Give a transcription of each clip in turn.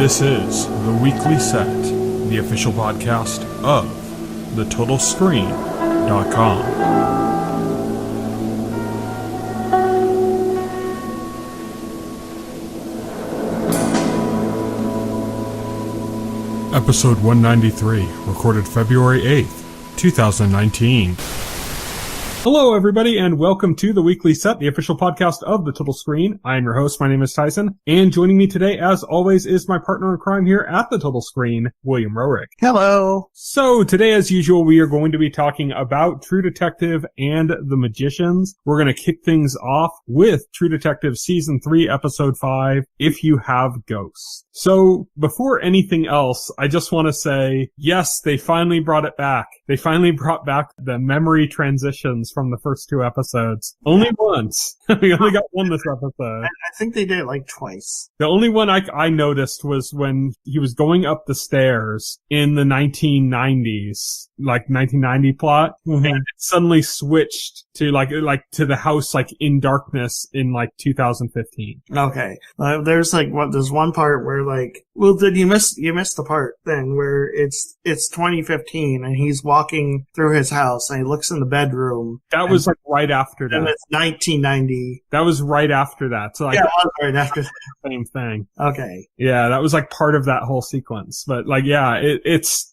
This is The Weekly Set, the official podcast of TheTotalScreen.com. Episode 193, recorded February 8th, 2019. Hello, everybody, and welcome to The Weekly Set, the official podcast of The Total Screen. I am your host. My name is Tyson, and joining me today, as always, is my partner in crime here at The Total Screen, William Rohrig. Hello. So, today, as usual, we are going to be talking about True Detective and The Magicians. We're going to kick things off with True Detective Season 3, Episode 5, If You Have Ghosts. So, before anything else, I just want to say, yes, they finally brought it back. They finally brought back the memory transitions from the first two episodes. Only once. We only got one this episode. I think they did it like twice. The only one I noticed was when he was going up the stairs in the 1990s, like 1990 plot, and it suddenly switched to like to the house like in darkness in like 2015. Okay. There's one part where then you missed the part then where it's 2015 and he's walking through his house and he looks in the bedroom. That was like right after that. And it's 1990. That was right after that. So like, yeah, it was right after that. Same thing. Okay. Yeah, that was like part of that whole sequence. But like, yeah,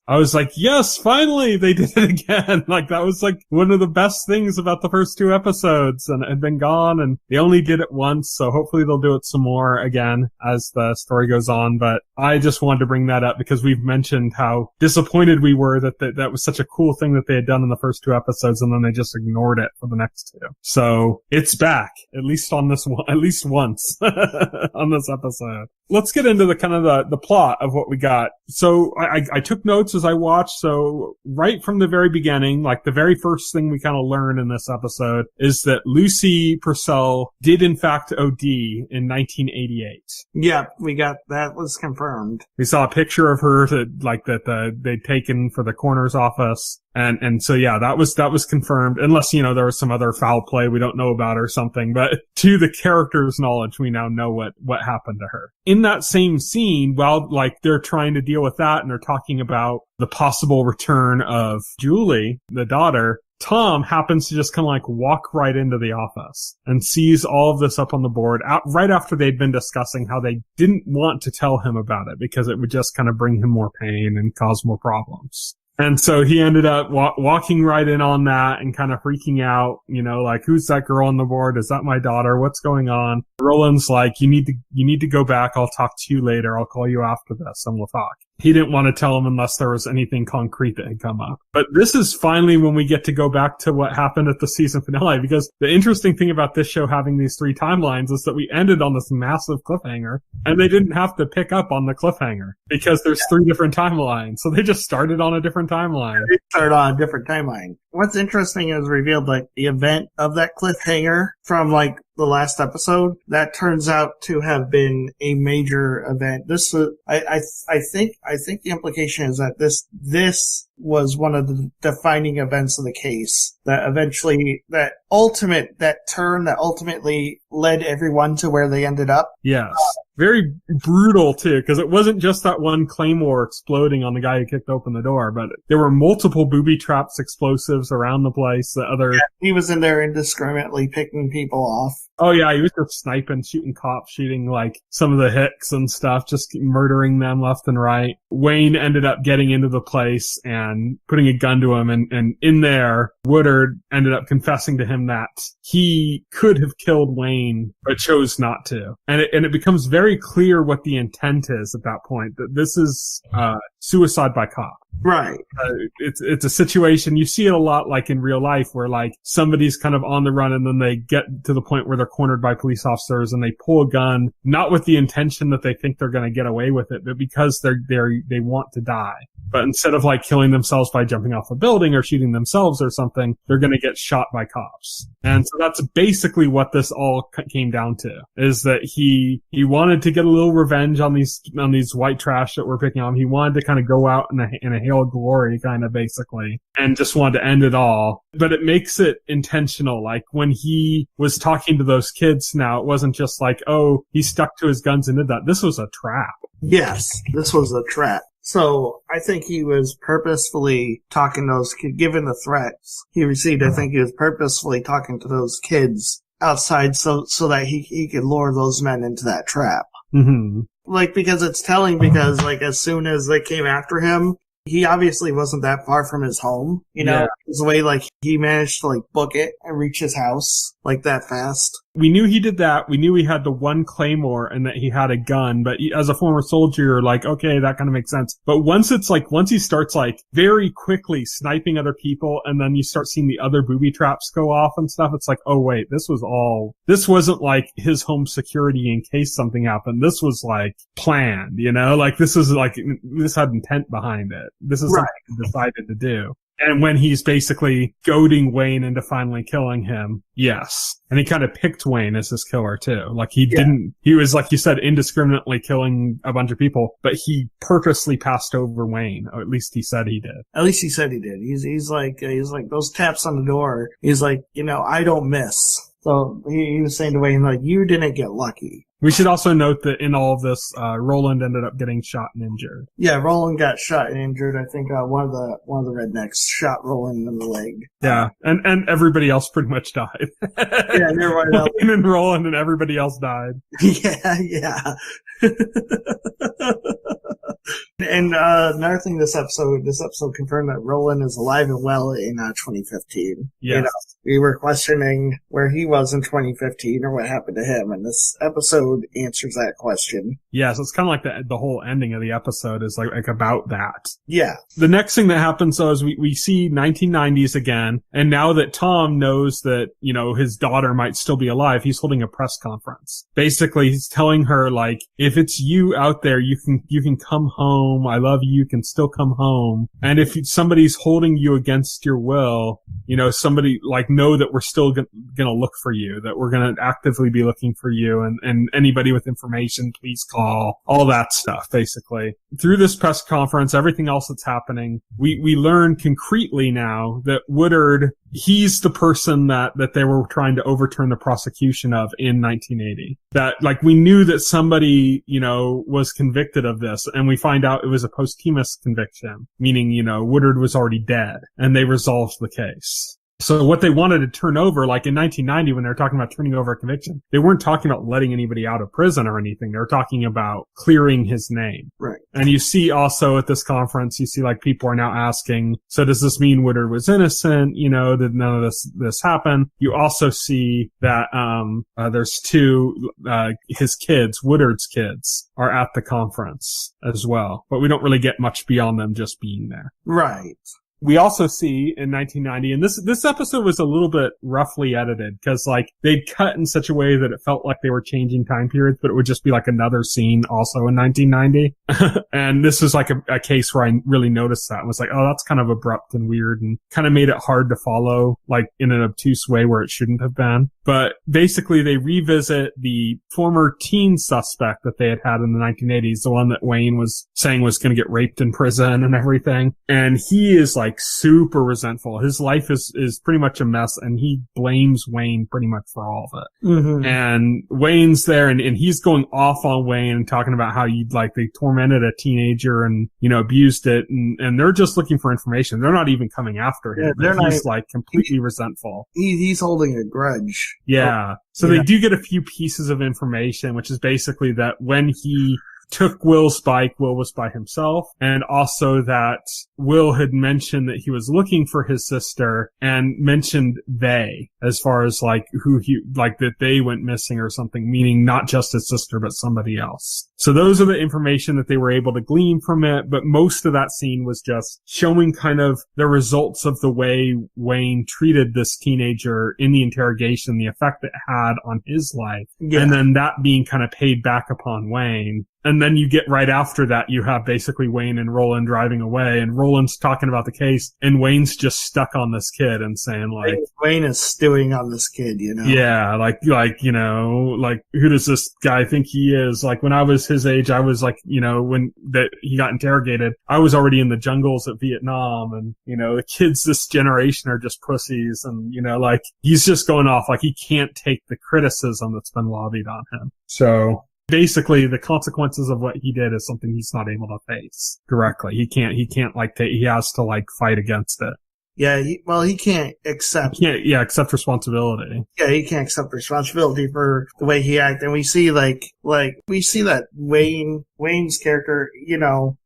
I was like, yes, finally they did it again. Like that was like one of the best things about the first two episodes, and it had been gone and they only did it once. So hopefully they'll do it some more again as the story goes on. But I just wanted to bring that up because we've mentioned how disappointed we were that was such a cool thing that they had done in the first two episodes, and then they just ignored it for the next two. So it's back, at least on this one, at least once on this episode. Let's get into the kind of the plot of what we got. So I took notes as I watched. So right from the very beginning, like the very first thing we kind of learn in this episode is that Lucy Purcell did in fact OD in 1988. Yeah, we got that was confirmed. We saw a picture of her they'd taken for the coroner's office. And so yeah, that was confirmed, unless, there was some other foul play we don't know about or something. But to the character's knowledge, we now know what happened to her. In that same scene, while they're trying to deal with that and they're talking about the possible return of Julie, the daughter, Tom happens to just kind of walk right into the office and sees all of this up on the board right after they'd been discussing how they didn't want to tell him about it because it would just kind of bring him more pain and cause more problems. And so he ended up walking right in on that and kind of freaking out, who's that girl on the board? Is that my daughter? What's going on? Roland's like, you need to go back. I'll talk to you later. I'll call you after this and we'll talk. He didn't want to tell him unless there was anything concrete that had come up. But this is finally when we get to go back to what happened at the season finale, because the interesting thing about this show having these three timelines is that we ended on this massive cliffhanger, and they didn't have to pick up on the cliffhanger because there's three different timelines. So they just started on a different timeline. They started on a different timeline. What's interesting is revealed the event of that cliffhanger from the last episode that turns out to have been a major event. This I think the implication is that this was one of the defining events of the case that ultimately led everyone to where they ended up. Yes. Very brutal too, because it wasn't just that one claymore exploding on the guy who kicked open the door, but there were multiple booby traps, explosives around the place. He was in there indiscriminately picking people off. Oh yeah, he was just sniping, shooting cops, shooting some of the hicks and stuff, just murdering them left and right. Wayne ended up getting into the place and putting a gun to him, and in there, Woodard ended up confessing to him that he could have killed Wayne, but chose not to. And it becomes very clear what the intent is at that point, that this is suicide by cop. Right. It's a situation, you see it a lot in real life where somebody's kind of on the run and then they get to the point where they're cornered by police officers and they pull a gun, not with the intention that they think they're going to get away with it, but because they want to die. But instead of killing themselves by jumping off a building or shooting themselves or something, they're going to get shot by cops. And so that's basically what this all came down to, is that he wanted to get a little revenge on these white trash that were picking on him. He wanted to kind of go out in a hail of glory, kind of basically, and just wanted to end it all. But it makes it intentional. Like when he was talking to those kids now, it wasn't just like, oh, he stuck to his guns and did that. This was a trap. Yes, this was a trap. So I think he was purposefully talking to those kids, given the threats he received. I think he was purposefully talking to those kids outside so that he could lure those men into that trap. Mm-hmm. Like, because it's telling, because like as soon as they came after him, he obviously wasn't that far from his home. You know, it was the way like he managed to like book it and reach his house like that fast. We knew he did that. We knew he had the one claymore and that he had a gun. But as a former soldier, you're like, okay, that kind of makes sense. But once he starts like very quickly sniping other people, and then you start seeing the other booby traps go off and stuff, it's like, oh wait, this wasn't like his home security in case something happened. This was like planned, you know, like this had intent behind it. This is something he decided to do. And when he's basically goading Wayne into finally killing him, yes. And he kind of picked Wayne as his killer too. Like he was, like you said, indiscriminately killing a bunch of people, but he purposely passed over Wayne. Or at least he said he did. At least he said he did. He's like those taps on the door. He's like, you know, I don't miss. So he was saying to Wayne, like, you didn't get lucky. We should also note that in all of this, Roland ended up getting shot and injured. Yeah, Roland got shot and injured. I think one of the rednecks shot Roland in the leg. Yeah, and everybody else pretty much died. Yeah, everybody else. Wayne and Roland and everybody else died. Yeah. And another thing, this episode confirmed that Roland is alive and well in 2015. Yes. You know, we were questioning where he was in 2015 or what happened to him, and this episode answers that question. Yeah, so it's kind of like the whole ending of the episode is like about that. Yeah. The next thing that happens, though, is we see 1990s again, and now that Tom knows that, you know, his daughter might still be alive, he's holding a press conference. Basically, he's telling her, like, if it's you out there, you can come home. I love you. You can still come home. And if somebody's holding you against your will, you know, somebody like know that we're still gonna look for you, that we're gonna actively be looking for you, and anybody with information, please call. All that stuff, basically. Through this press conference, everything else that's happening, we learn concretely now that Woodard, he's the person that they were trying to overturn the prosecution of in 1980. That, like, we knew that somebody, you know, was convicted of this, and we find out it was a posthumous conviction, meaning, you know, Woodard was already dead, and they resolved the case. So what they wanted to turn over, like in 1990 when they were talking about turning over a conviction, they weren't talking about letting anybody out of prison or anything. They were talking about clearing his name. Right. And you see also at this conference, you see like people are now asking, so does this mean Woodard was innocent? You know, did none of this happen? You also see that, there's two, his kids, Woodard's kids are at the conference as well, but we don't really get much beyond them just being there. Right. We also see in 1990, and this episode was a little bit roughly edited because like they'd cut in such a way that it felt like they were changing time periods, but it would just be like another scene also in 1990. And this was like a case where I really noticed that and was like, oh, that's kind of abrupt and weird and kind of made it hard to follow, like in an obtuse way where it shouldn't have been. But basically they revisit the former teen suspect that they had in the 1980s, the one that Wayne was saying was going to get raped in prison and everything. And he is like super resentful. His life is pretty much a mess, and he blames Wayne pretty much for all of it. Mm-hmm. And Wayne's there, and he's going off on Wayne and talking about how they tormented a teenager and, you know, abused it, and they're just looking for information. They're not even coming after him. Yeah, he's like completely resentful. He's holding a grudge. Yeah. So they do get a few pieces of information, which is basically that when he took Will's bike, Will was by himself, and also that Will had mentioned that he was looking for his sister and mentioned they, as far as like who he, like that they went missing or something, meaning not just his sister, but somebody else. So those are the information that they were able to glean from it, but most of that scene was just showing kind of the results of the way Wayne treated this teenager in the interrogation, the effect it had on his life, and then that being kind of paid back upon Wayne. And then you get right after that, you have basically Wayne and Roland driving away, and Roland's talking about the case, and Wayne's just stuck on this kid and saying like, Wayne is stewing on this kid, you know? Yeah, like, you know, like, who does this guy think he is? Like, when I was his age. I was like, when that he got interrogated, I was already in the jungles of Vietnam, and, the kids this generation are just pussies, and, like, he's just going off, like, he can't take the criticism that's been lobbied on him. So basically the consequences of what he did is something he's not able to face directly. He can't like, he has to like fight against it. Yeah, he can't accept. Accept responsibility. Yeah, he can't accept responsibility for the way he acted. And we see we see that Wayne's character,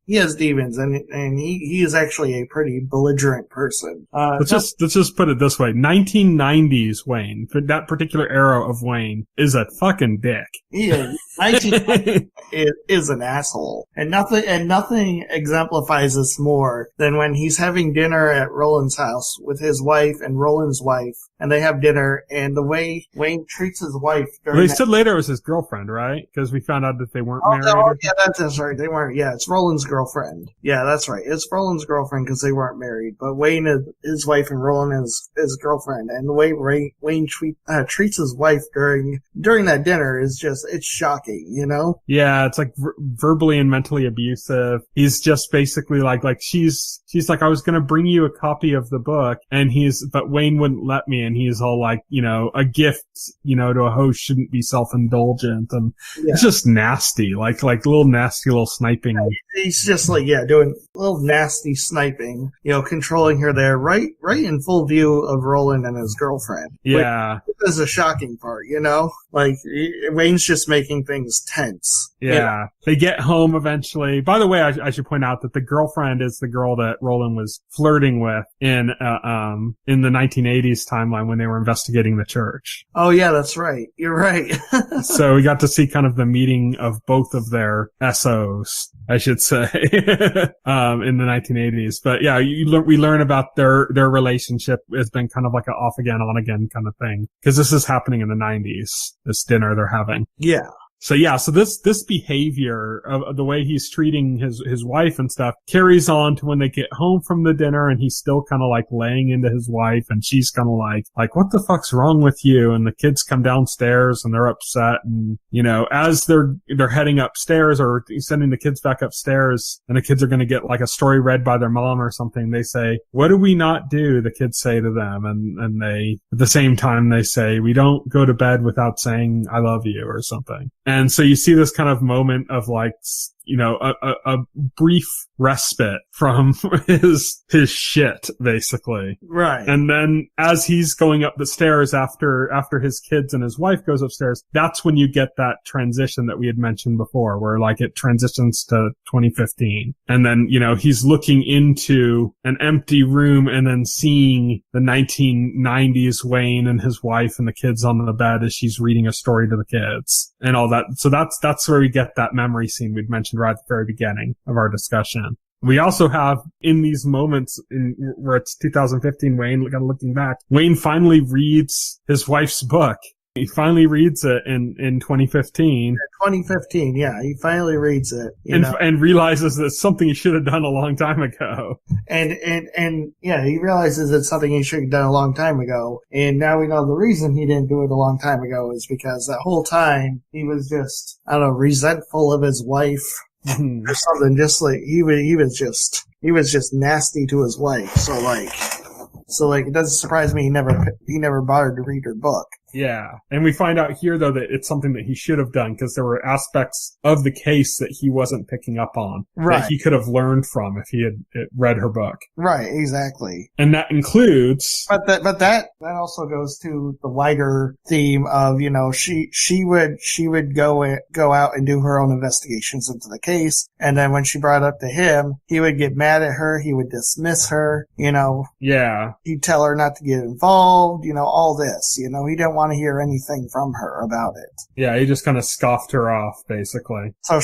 he has demons, and he is actually a pretty belligerent person. Let's just put it this way: 1990s Wayne, for that particular era of Wayne, is a fucking dick. Yeah, 1990 is an asshole, and nothing exemplifies this more than when he's having dinner at Roland's house with his wife and Roland's wife, and they have dinner, and the way Wayne treats his wife. They said later it was his girlfriend, right? Because we found out that they weren't married. Oh, yeah, that's right. They weren't. Yeah, it's Roland's girlfriend. Yeah, that's right. It's Roland's girlfriend because they weren't married. But Wayne is his wife and Roland is his girlfriend. And the way Wayne treats his wife during that dinner is just, it's shocking, Yeah, it's like verbally and mentally abusive. He's just basically like she's like, I was going to bring you a copy of the book, but Wayne wouldn't let me. And he's all like, a gift, to a host shouldn't be self-indulgent. And it's just nasty, like little nasty little sniping. He's just like, doing little nasty sniping, controlling her there, right in full view of Roland and his girlfriend. Yeah. This is a shocking part, like Wayne's just making things tense. Yeah. They get home eventually. By the way, I should point out that the girlfriend is the girl that Roland was flirting with in the 1980s timeline when they were investigating the church. Oh yeah, that's right. You're right. So we got to see kind of the meeting of both of their SOs, I should say, in the 1980s. But yeah, we learn about their relationship. It's been kind of like an off again, on again kind of thing. Cause this is happening in the 90s, this dinner they're having. Yeah. So yeah, so this behavior of the way he's treating his wife and stuff carries on to when they get home from the dinner, and he's still kind of like laying into his wife, and she's kind of like, what the fuck's wrong with you? And the kids come downstairs and they're upset, and as they're heading upstairs or sending the kids back upstairs, and the kids are going to get like a story read by their mom or something, they say, what do we not do? The kids say to them, and they, at the same time, they say, we don't go to bed without saying I love you or something. And so you see this kind of moment of like, a brief respite from his shit, basically. Right. And then as he's going up the stairs after his kids and his wife goes upstairs, that's when you get that transition that we had mentioned before, where like it transitions to 2015. And then, he's looking into an empty room and then seeing the 1990s Wayne and his wife and the kids on the bed as she's reading a story to the kids and all that. So that's where we get that memory scene we'd mentioned right at the very beginning of our discussion. We also have in these moments where it's 2015, Wayne, looking back, Wayne finally reads his wife's book. He finally reads it in 2015. 2015, yeah. He finally reads it. And realizes that it's something he should have done a long time ago. And yeah, he realizes it's something he should have done a long time ago. And now we know the reason he didn't do it a long time ago is because that whole time he was just, resentful of his wife or something. Just like he was just nasty to his wife. So it doesn't surprise me he never bothered to read her book. Yeah. And we find out here, though, that it's something that he should have done because there were aspects of the case that he wasn't picking up on. Right. That he could have learned from if he had read her book. Right, exactly. And that includes... But that also goes to the wider theme of, she would go out and do her own investigations into the case. And then when she brought it up to him, he would get mad at her. He would dismiss her, Yeah. He'd tell her not to get involved, all this, he didn't want to hear anything from her about it. Yeah, he just kind of scoffed her off, basically. So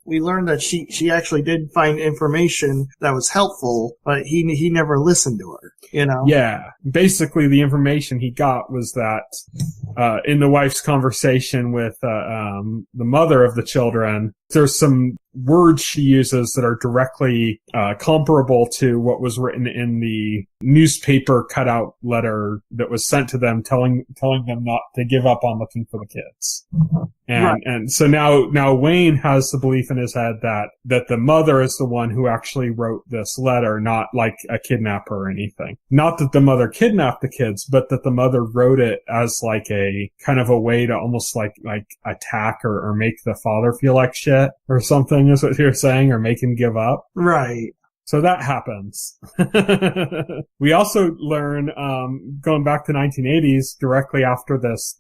we learned that she actually did find information that was helpful, but he never listened to her, Yeah. Basically, the information he got was that, in the wife's conversation with, the mother of the children, there's some words she uses that are directly comparable to what was written in the newspaper cutout letter that was sent to them telling them not to give up on looking for the kids. And so now Wayne has the belief in his head that the mother is the one who actually wrote this letter, not like a kidnapper or anything. Not that the mother kidnapped the kids, but that the mother wrote it as like a kind of a way to almost like attack or make the father feel like shit or something, is what you're saying, or make him give up. Right. So that happens. We also learn, going back to 1980s, directly after this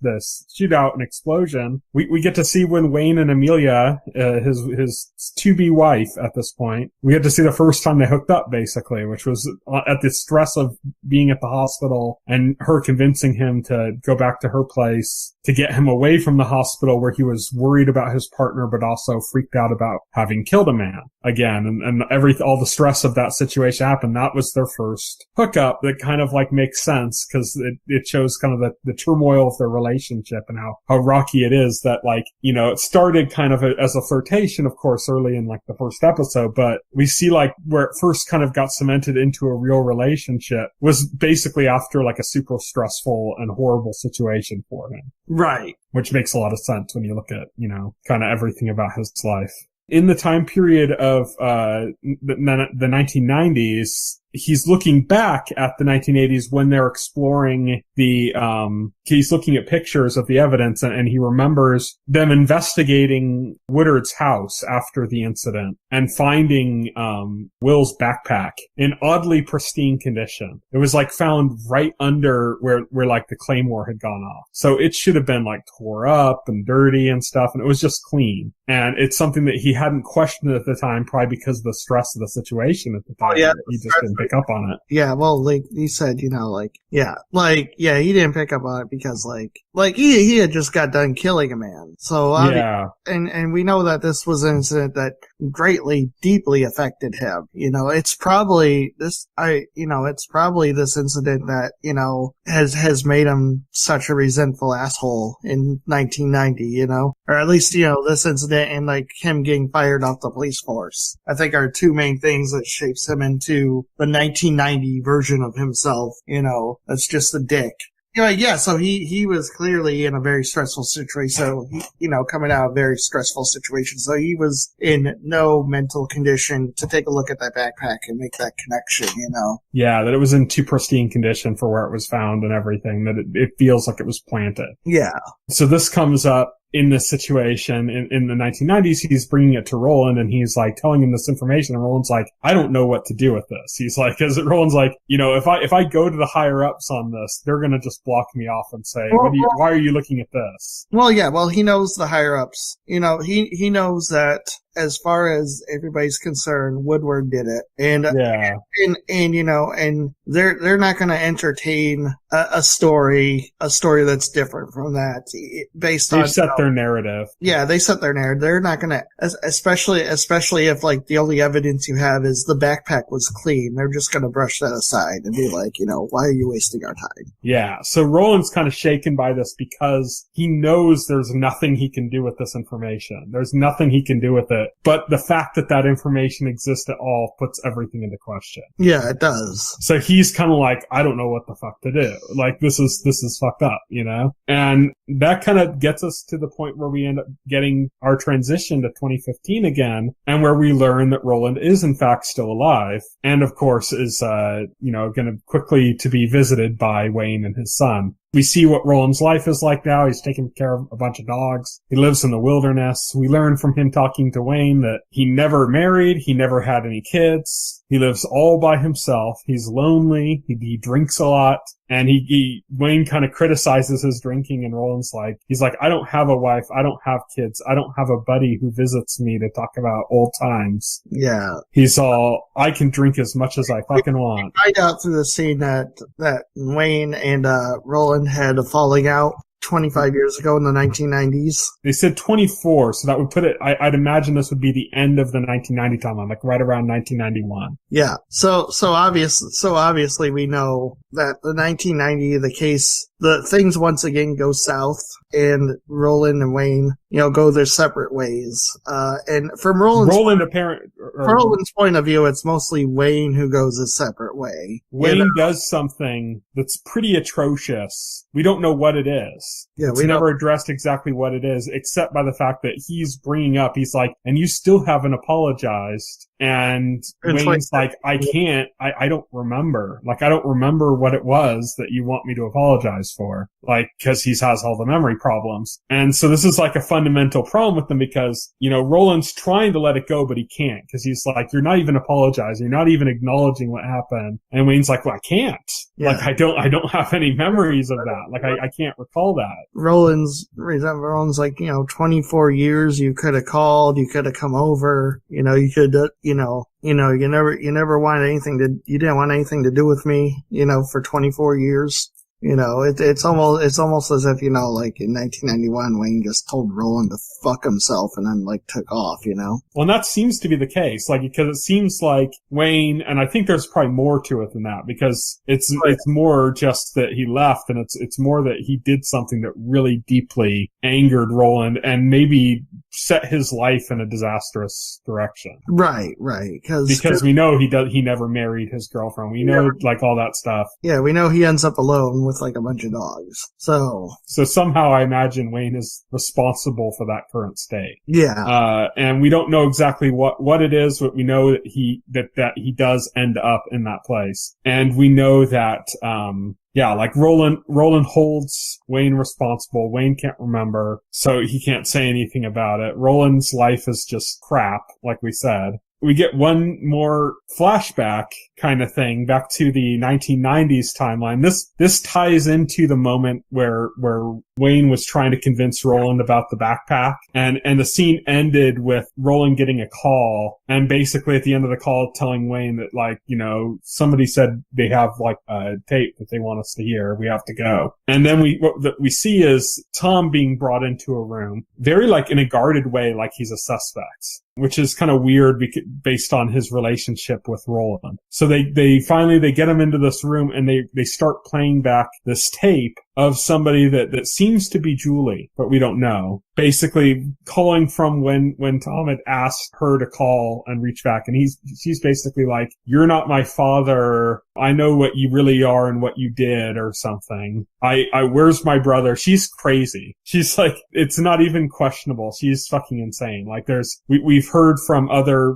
shootout and explosion, we get to see when Wayne and Amelia, his to-be wife at this point, we get to see the first time they hooked up, basically, which was at the stress of being at the hospital and her convincing him to go back to her place to get him away from the hospital where he was worried about his partner, but also freaked out about having killed a man again. And all the stress of that situation happened. That was their first hookup. That kind of like makes sense because it shows kind of the turmoil of their relationship and how rocky it is that, like, you know, it started kind of as a flirtation, of course, early in like the first episode, but we see like where it first kind of got cemented into a real relationship was basically after like a super stressful and horrible situation for him. Right. Which makes a lot of sense when you look at, you know, kind of everything about his life. In the time period of the 1990s, he's looking back at the 1980s when they're exploring he's looking at pictures of the evidence and he remembers them investigating Woodard's house after the incident and finding Will's backpack in oddly pristine condition. It was like found right under where like the claymore had gone off. So it should have been like tore up and dirty and stuff, and it was just clean. And it's something that he hadn't questioned at the time, probably because of the stress of the situation at the time. Oh, yeah. He just didn't pick up on it. Yeah, well, like he said, you know, he didn't pick up on it because he had just got done killing a man. So, yeah. And we know that this was an incident that greatly, deeply affected him. You know, it's probably this incident that, you know, has made him such a resentful asshole in 1990, you know, or at least, you know, this incident and like him getting fired off the police force, I think are two main things that shapes him into the 1990 version of himself, you know, that's just a dick. Yeah, so he was clearly in a very stressful situation. So, coming out of a very stressful situation. So he was in no mental condition to take a look at that backpack and make that connection, you know? Yeah, that it was in too pristine condition for where it was found and everything, that it feels like it was planted. Yeah. So this comes up in this situation in the 1990s. He's bringing it to Roland and he's like telling him this information, and Roland's like, I don't know what to do with this. He's like, Roland's like, you know, if I go to the higher ups on this, they're going to just block me off and say, why are you looking at this? Well, yeah, he knows the higher ups. You know, he knows that as far as everybody's concerned, Woodward did it. And, yeah. And they're not going to entertain a story that's different from that based on. They've set their narrative. Yeah, they set their narrative. They're not going to, especially if like the only evidence you have is the backpack was clean. They're just going to brush that aside and be like, you know, why are you wasting our time? Yeah. So Roland's kind of shaken by this because he knows there's nothing he can do with this information. There's nothing he can do with it. But the fact that information exists at all puts everything into question. Yeah, it does. So he's kind of like, I don't know what the fuck to do. Like, this is fucked up, you know? And that kind of gets us to the point where we end up getting our transition to 2015 again, and where we learn that Roland is in fact still alive, and of course is, going to quickly to be visited by Wayne and his son. We see what Roland's life is like now. He's taking care of a bunch of dogs. He lives in the wilderness. We learn from him talking to Wayne that he never married. He never had any kids. He lives all by himself. He's lonely. He drinks a lot. And Wayne kind of criticizes his drinking, and Roland's like, he's like, I don't have a wife. I don't have kids. I don't have a buddy who visits me to talk about old times. Yeah. He's all, I can drink as much as I fucking want. I find out through the scene that Wayne and Roland had a falling out 25 years ago in the 1990s. They said 24, so that would put it, I'd imagine this would be the end of the 1990 timeline, like right around 1991. Yeah. So obviously we know that the 1990, the case, the things once again go south, and Roland and Wayne, go their separate ways. And from Roland's point of view, it's mostly Wayne who goes a separate way. Wayne does something that's pretty atrocious. We don't know what it is. Yeah, it's never addressed exactly what it is, except by the fact that he's bringing up, he's like, and you still haven't apologized. And Wayne's like, I can't, I don't remember. Like, I don't remember what it was that you want me to apologize for. Like, cause he has all the memory problems. And so this is like a fundamental problem with them because, Roland's trying to let it go, but he can't. Cause he's like, you're not even apologizing. You're not even acknowledging what happened. And Wayne's like, well, I can't. Yeah. Like, I don't have any memories of that. Like, I can't recall that. Roland's like, 24 years, you could have called, you could have come over, you could, you never wanted you didn't want anything to do with me, for 24 years. It's almost as if, like in 1991, Wayne just told Roland to fuck himself and then like took off, Well, and that seems to be the case, like, because it seems like Wayne, and I think there's probably more to it than that, because it's more just that he left, and it's more that he did something that really deeply angered Roland and maybe set his life in a disastrous direction. Right. Because we know he never married his girlfriend. We know, like, all that stuff. Yeah, we know he ends up alone with like a bunch of dogs. So somehow I imagine Wayne is responsible for that current state. Yeah. And we don't know exactly what it is, but we know that he does end up in that place. And we know that, like Roland holds Wayne responsible. Wayne can't remember, so he can't say anything about it. Roland's life is just crap, like we said. We get one more flashback kind of thing back to the 1990s timeline. This ties into the moment where Wayne was trying to convince Roland about the backpack, and the scene ended with Roland getting a call, and basically at the end of the call telling Wayne that, like, somebody said they have like a tape that they want us to hear. We have to go. And then what we see is Tom being brought into a room, very like in a guarded way, like he's a suspect, which is kind of weird based on his relationship with Roland. So they finally get him into this room, and they start playing back this tape of somebody that seems to be Julie, but we don't know. Basically calling from when Tom had asked her to call and reach back, and she's basically like, you're not my father. I know what you really are and what you did, or something. Where's my brother? She's crazy. She's like, it's not even questionable. She's fucking insane. Like, we've heard from other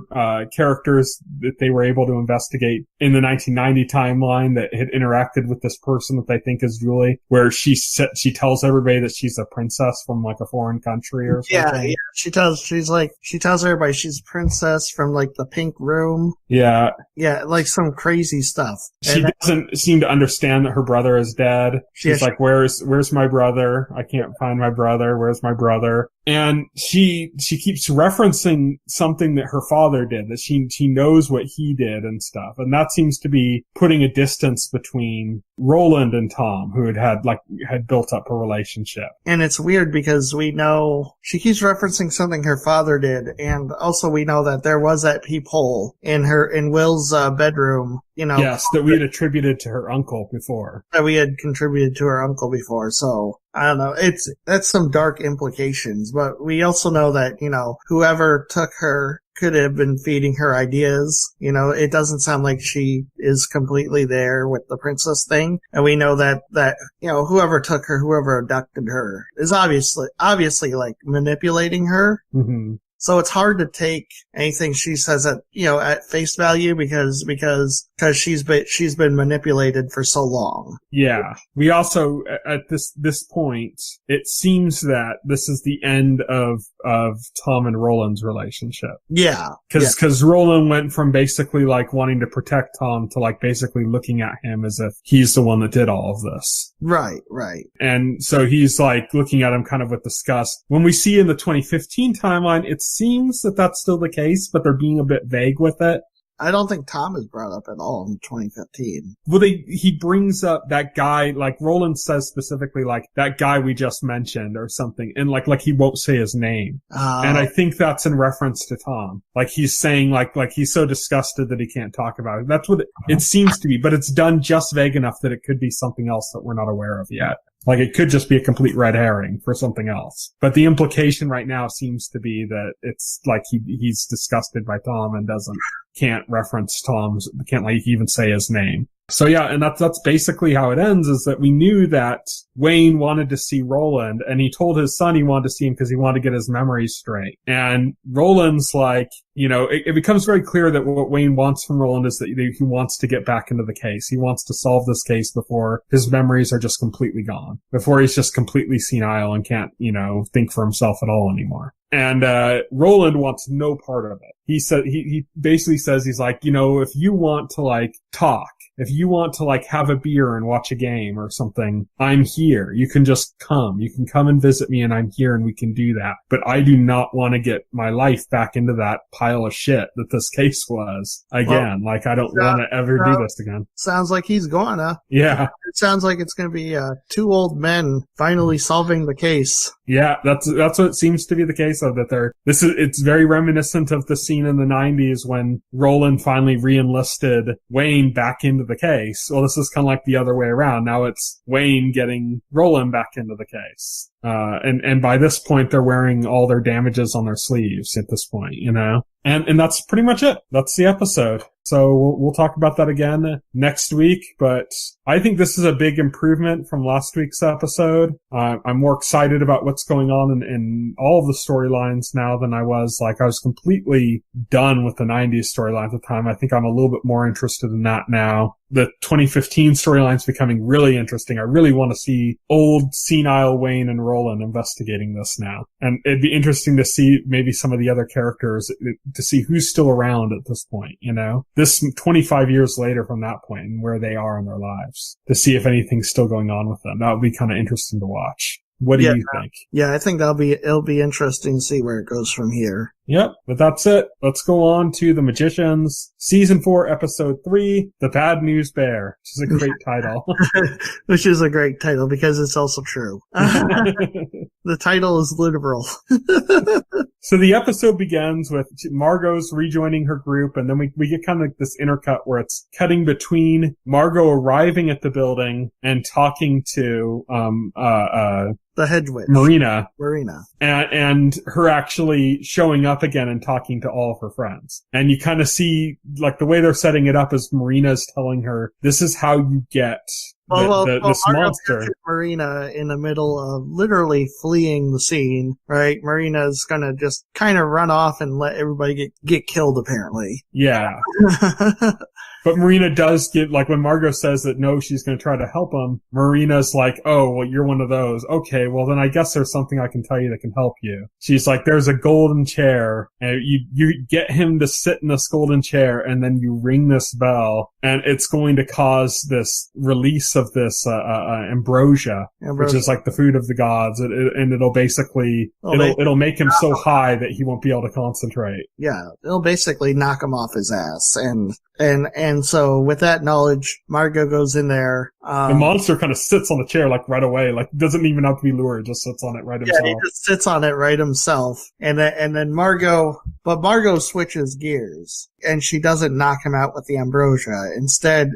characters that they were able to investigate in the 1990 timeline that had interacted with this person that they think is Julie, where she tells everybody that she's a princess from like a foreign country or something. Yeah. She tells everybody she's a princess from like the pink room. Yeah. Yeah, like some crazy stuff. She doesn't seem to understand that her brother is dead. She's like, where's my brother? I can't find my brother. Where's my brother? And she keeps referencing something that her father did, that she knows what he did and stuff. And that seems to be putting a distance between Roland and Tom, who had built up a relationship. And it's weird because we know she keeps referencing something her father did, and also we know that there was that peephole in Will's bedroom. Yes, that we had attributed to her uncle before. That we had contributed to her uncle before. So I don't know. That's some dark implications, but we also know that, whoever took her could have been feeding her ideas. It doesn't sound like she is completely there with the princess thing. And we know that, whoever took her, whoever abducted her is obviously like manipulating her. Mm-hmm. So it's hard to take anything she says at face value because she's been manipulated for so long. Yeah. We also, at this point, it seems that this is the end of Tom and Roland's relationship. Yeah. Cause Roland went from basically like wanting to protect Tom to like basically looking at him as if he's the one that did all of this. Right. And so he's like looking at him kind of with disgust. When we see in the 2015 timeline, it seems that that's still the case, but they're being a bit vague with it. I don't think Tom is brought up at all in 2015. Well, he brings up that guy, like Roland says specifically, like that guy we just mentioned or something, and like he won't say his name. And I think that's in reference to Tom. Like he's saying like he's so disgusted that he can't talk about it. That's what it seems to be, but it's done just vague enough that it could be something else that we're not aware of yet. Like it could just be a complete red herring for something else. But the implication right now seems to be that it's like he's disgusted by Tom and can't reference can't like even say his name. So yeah, and that's basically how it ends, is that we knew that Wayne wanted to see Roland, and he told his son he wanted to see him because he wanted to get his memories straight. And Roland's like, it becomes very clear that what Wayne wants from Roland is that he wants to get back into the case. He wants to solve this case before his memories are just completely gone, before he's just completely senile and can't, think for himself at all anymore. And Roland wants no part of it. He basically says, he's like, if you want to like talk, if you want to like have a beer and watch a game or something, I'm here. You can just come. You can come and visit me, and I'm here, and we can do that. But I do not want to get my life back into that pile of shit that this case was again. Well, like I don't want to ever do this again. Sounds like he's gonna. Yeah. It sounds like it's going to be two old men finally solving the case. Yeah, that's what it seems to be the case of that. It's very reminiscent of the scene in the 90s when Roland finally re-enlisted Wayne back into the case. Well, this is kind of like the other way around. Now it's Wayne getting Roland back into the case. And by this point, they're wearing all their damages on their sleeves at this point, And that's pretty much it. That's the episode. So we'll talk about that again next week, but I think this is a big improvement from last week's episode. I'm more excited about what's going on in all of the storylines now than I was. Like I was completely done with the 90s storyline at the time. I think I'm a little bit more interested in that now. The 2015 storyline's becoming really interesting. I really want to see old senile Wayne and Roland investigating this now. And it'd be interesting to see maybe some of the other characters, to see who's still around at this point, This 25 years later from that point and where they are in their lives, to see if anything's still going on with them. That would be kind of interesting to watch. What do you think? Yeah, I think it'll be interesting to see where it goes from here. Yep, but that's it. Let's go on to The Magicians, Season 4, Episode 3, The Bad News Bear, which is a great title. Which is a great title because it's also true. The title is literal. So the episode begins with Margot's rejoining her group, and then we get kind of like this intercut where it's cutting between Margot arriving at the building and talking to the hedge witch. Marina. And her actually showing up again and talking to all of her friends. And you kind of see, like, the way they're setting it up is Marina's telling her, this is how you get this monster. Marina in the middle of literally fleeing the scene, right? Marina's gonna just kind of run off and let everybody get killed, apparently. Yeah. But Marina does give, like, when Margot says that no, she's going to try to help him, Marina's like, oh, well, you're one of those. Okay, well, then I guess there's something I can tell you that can help you. She's like, there's a golden chair, and you get him to sit in this golden chair, and then you ring this bell, and it's going to cause this release of this ambrosia, which is like the food of the gods, and it'll basically, it'll make him so high that he won't be able to concentrate. Yeah, it'll basically knock him off his ass, and so with that knowledge, Margot goes in there. The monster kind of sits on the chair like right away, like doesn't even have to be lured, just sits on it right himself. Yeah, he just sits on it right himself. And then Margot switches gears and she doesn't knock him out with the ambrosia. Instead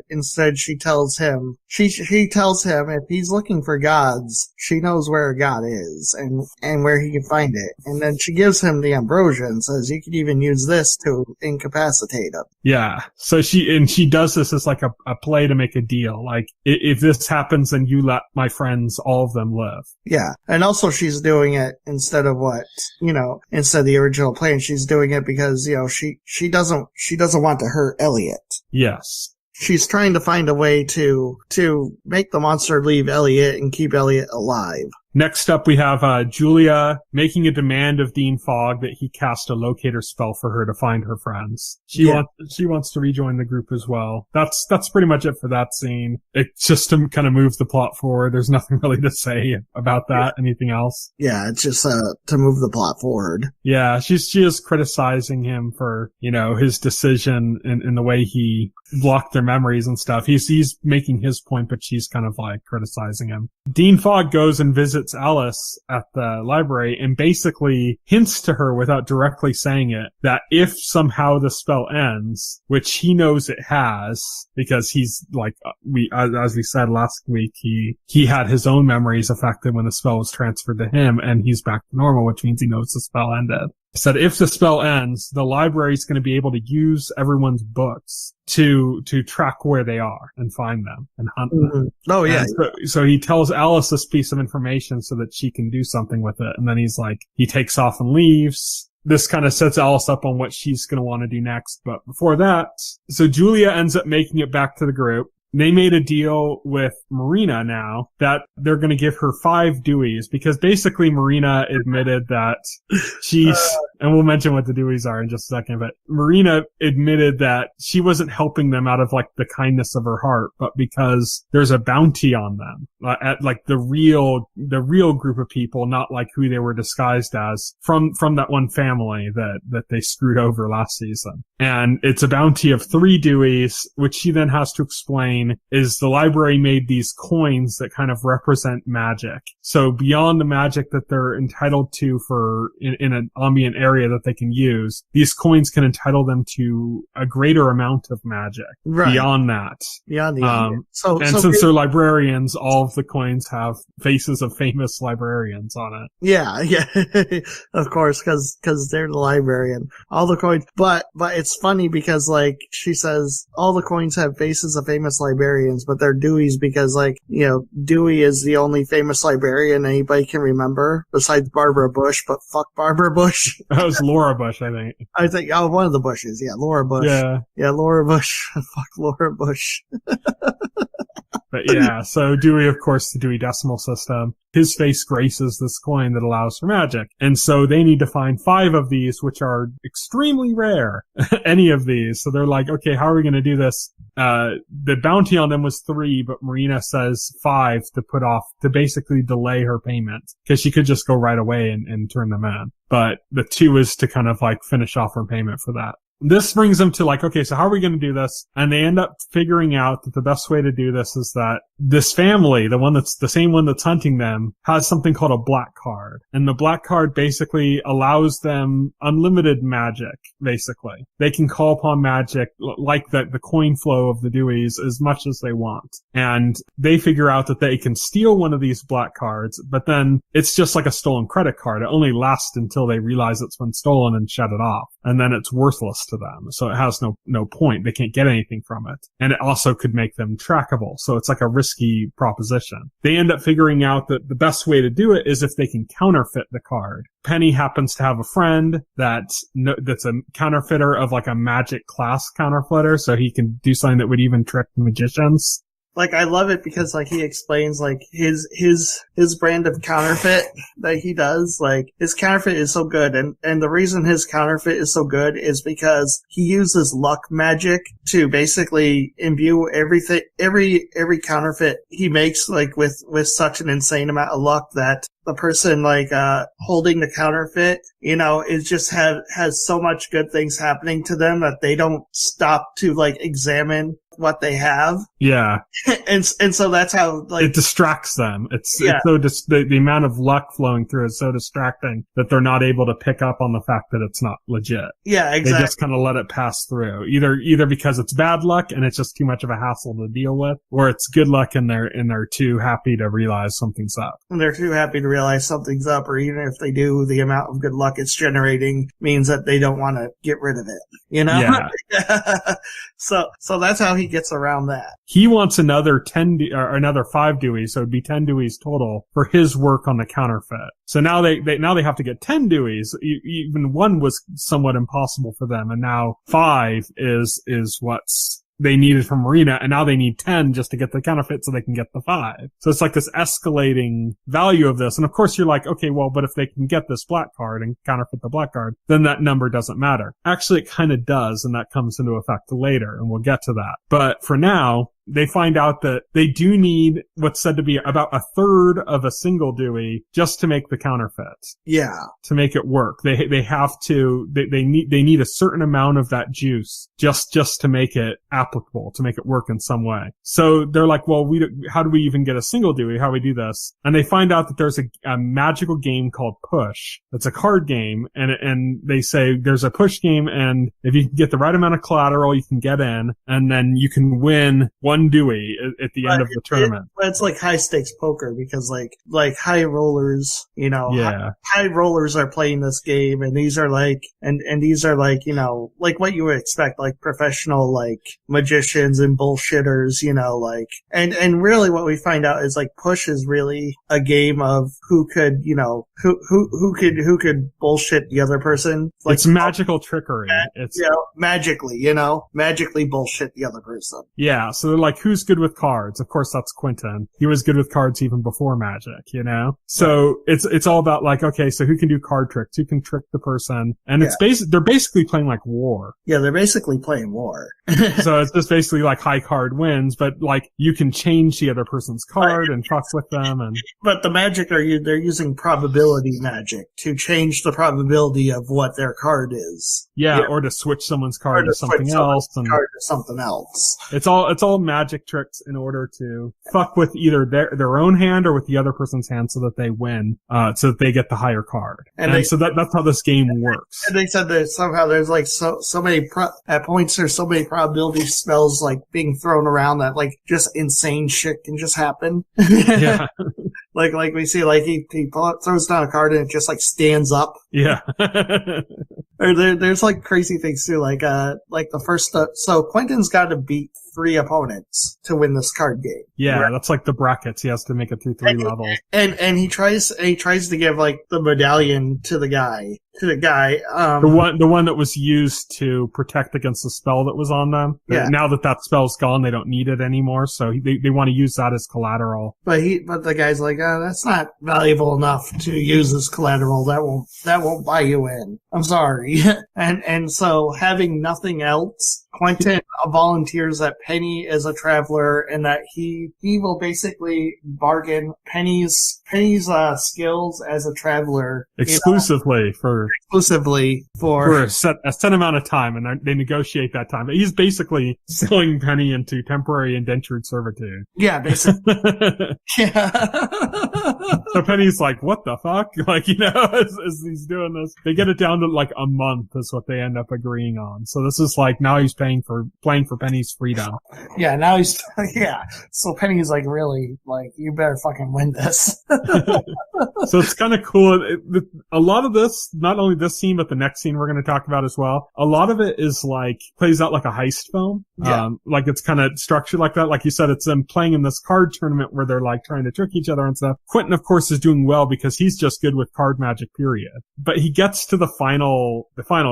she tells him, she tells him if he's looking for gods, she knows where a god is and where he can find it. And then she gives him the ambrosia and says, you could even use this to incapacitate him. Yeah. So she does this as like a play to make a deal. Like, if this happens, then you let my friends, all of them, live. Yeah. And also she's doing it instead of instead of the original plan, she's doing it because, she doesn't want to hurt Elliot. Yes. She's trying to find a way to make the monster leave Elliot and keep Elliot alive. Next up, we have Julia making a demand of Dean Fogg that he cast a locator spell for her to find her friends. She wants to rejoin the group as well. That's pretty much it for that scene. It's just to kind of move the plot forward. There's nothing really to say about that. Anything else? Yeah, it's just to move the plot forward. Yeah, she is criticizing him for, his decision in the way he blocked their memories and stuff. He's making his point, but she's kind of like criticizing him. Dean Fogg goes and visits Alice at the library and basically hints to her without directly saying it that if somehow the spell ends, which he knows it has, because he's like, as we said last week, he had his own memories affected when the spell was transferred to him, and he's back to normal, which means he knows the spell ended. Said if the spell ends, the library is going to be able to use everyone's books to track where they are and find them and hunt them. Oh yeah. So he tells Alice this piece of information so that she can do something with it. And then he takes off and leaves. This kind of sets Alice up on what she's going to want to do next. But before that, so Julia ends up making it back to the group. They made a deal with Marina now that they're going to give her 5 Deweys, because basically Marina admitted that and we'll mention what the Deweys are in just a second, but Marina admitted that she wasn't helping them out of like the kindness of her heart, but because there's a bounty on them at like the real group of people, not like who they were disguised as from that one family that they screwed over last season. And it's a bounty of 3 Deweys, which she then has to explain is the library made these coins that kind of represent magic. So beyond the magic that they're entitled to for in an ambient area that they can use, these coins can entitle them to a greater amount of magic beyond that. Beyond the ambient. Since they're librarians, all of the coins have faces of famous librarians on it. Yeah, of course, because they're the librarian. All the coins, but it's funny because like she says, all the coins have faces of famous librarians, but they're Deweys because Dewey is the only famous librarian anybody can remember besides Barbara Bush. But fuck Barbara Bush. That was Laura Bush, I think. One of the Bushes. Yeah, Laura Bush. Yeah, Laura Bush. Fuck Laura Bush. But yeah, so Dewey, of course, the Dewey Decimal System, his face graces this coin that allows for magic. And so they need to find 5 of these, which are extremely rare, any of these. So they're like, okay, how are we going to do this? The bounty on them was 3, but Marina says 5 to basically delay her payment, because she could just go right away and turn them in. But the 2 is to kind of like finish off her payment for that. This brings them to like, okay, so how are we going to do this? And they end up figuring out that the best way to do this is that this family, the same one that's hunting them, has something called a black card. And the black card basically allows them unlimited magic, basically. They can call upon magic like the coin flow of the Deweys as much as they want. And they figure out that they can steal one of these black cards, but then it's just like a stolen credit card. It only lasts until they realize it's been stolen and shut it off. And then it's worthless to them. So it has no point. They can't get anything from it. And it also could make them trackable. So it's like a risky proposition. They end up figuring out that the best way to do it is if they can counterfeit the card. Penny happens to have a friend that's a counterfeiter of like a magic class counterfeiter. So he can do something that would even trick magicians. Like, I love it because, like, he explains, like, his brand of counterfeit that he does. Like, his counterfeit is so good. And the reason his counterfeit is so good is because he uses luck magic to basically imbue everything, every counterfeit he makes, like, with such an insane amount of luck that the person, like, holding the counterfeit, is just has so much good things happening to them that they don't stop to, like, examine what they have. Yeah. and so that's how, like, it distracts them. It's so the amount of luck flowing through is so distracting that they're not able to pick up on the fact that it's not legit. Yeah, exactly. They just kind of let it pass through. Either because it's bad luck and it's just too much of a hassle to deal with, or it's good luck and they're too happy to realize something's up. And they're too happy to realize something's up, or even if they do, the amount of good luck it's generating means that they don't want to get rid of it. Yeah. So that's how he gets around that. He wants another 5 Deweys, so it'd be 10 Deweys total for his work on the counterfeit. So now they have to get 10 Deweys. Even 1 was somewhat impossible for them, and now 5 is what's they needed from Marina, and now they need 10 just to get the counterfeit so they can get the 5. So it's like this escalating value of this. And of course you're like, okay, well, but if they can get this black card and counterfeit the black card, then that number doesn't matter. Actually, it kind of does, and that comes into effect later, and we'll get to that. But for now, they find out that they do need what's said to be about a third of a single Dewey just to make the counterfeit. Yeah. To make it work. They need a certain amount of that juice just to make it applicable, to make it work in some way. So they're like, well, how do we even get a single Dewey? How do we do this? And they find out that there's a magical game called Push. It's a card game, and they say there's a push game, and if you can get the right amount of collateral, you can get in, and then you can win one Dewey at the end of the tournament. It's like high stakes poker because like high rollers, you know, yeah. high rollers are playing this game, and these are like, and these are like, you know, like what you would expect, like professional, like magicians and bullshitters, you know, like, and really what we find out is like Push is really a game of who could, you know, who could bullshit the other person. Like, it's magical trickery. It's, you know, magically bullshit the other person. Yeah. So they're like, who's good with cards? Of course, that's Quentin. He was good with cards even before magic, you know? So it's all about like, okay, so who can do card tricks? Who can trick the person? And they're basically playing like war. Yeah, they're basically playing war. So it's just basically like high card wins, but like you can change the other person's card and fuck with them. But the magic they're using probability magic to change the probability of what their card is. Yeah, or to switch someone's card to something else. It's all magic tricks in order to fuck with either their own hand or with the other person's hand so that they win, so that they get the higher card. And so that's how this game works. And they said that somehow there's like so many at points there's so many probability spells like being thrown around that like just insane shit can just happen. Yeah. Like we see, like he throws down a card and it just like stands up. Yeah. There's like crazy things too, like the first, so Quentin's got to beat 3 opponents to win this card game. Yeah, right? That's like the brackets. He has to make it through 3 levels. And he tries to give like the medallion to the guy. The one that was used to protect against the spell that was on them. Yeah. Now that spell's gone, they don't need it anymore, so they want to use that as collateral. But the guy's like, that's not valuable enough to use as collateral. That won't buy you in. I'm sorry. And so having nothing else, Quentin volunteers that Penny is a traveler and that he will basically bargain Penny's skills as a traveler exclusively for a set amount of time, and they negotiate that time. But he's basically selling Penny into temporary indentured servitude. Yeah, basically. Yeah. So Penny's like, what the fuck? Like, you know, as he's doing this, they get it down to like a month is what they end up agreeing on. So this is like, now he's playing for Penny's freedom. Yeah, now so Penny's like, really, like, you better fucking win this. So it's kind of cool. A lot of this, not only this scene, but the next scene we're going to talk about as well, a lot of it is like, plays out like a heist film. Yeah. Like it's kind of structured like that. Like you said, it's them playing in this card tournament where they're like trying to trick each other and stuff. Quentin, of course, is doing well because he's just good with card magic, period. But he gets to the final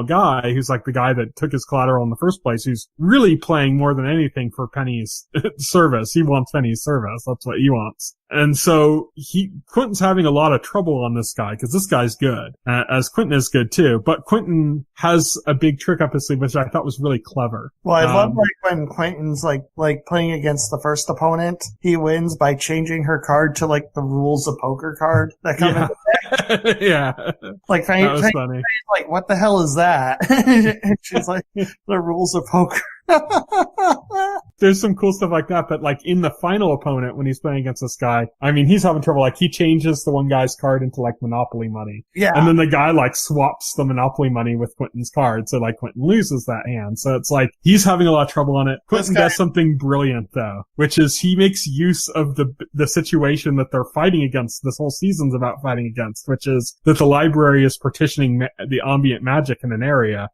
guy, who's like the guy that took his collateral in the first place, who's really playing more than anything for Penny's service. He wants Penny's service. That's what he wants. And so Quentin's having a lot of trouble on this guy because this guy's good, as Quentin is good too. But Quentin has a big trick up his sleeve, which I thought was really clever. Well, I love like when Quentin's like playing against the first opponent, he wins by changing her card to like the rules of poker card that come in the deck. Yeah. Like that was funny. Like, what the hell is that? And she's like, the rules of poker. There's some cool stuff like that, but like in the final opponent, when he's playing against this guy, I mean, he's having trouble. Like he changes the one guy's card into like Monopoly money. Yeah. And then the guy like swaps the Monopoly money with Quentin's card. So like Quentin loses that hand. So it's like he's having a lot of trouble on it. Quentin does something brilliant though, which is he makes use of the situation that they're fighting against. This whole season's about fighting against, which is that the library is partitioning the ambient magic in an area.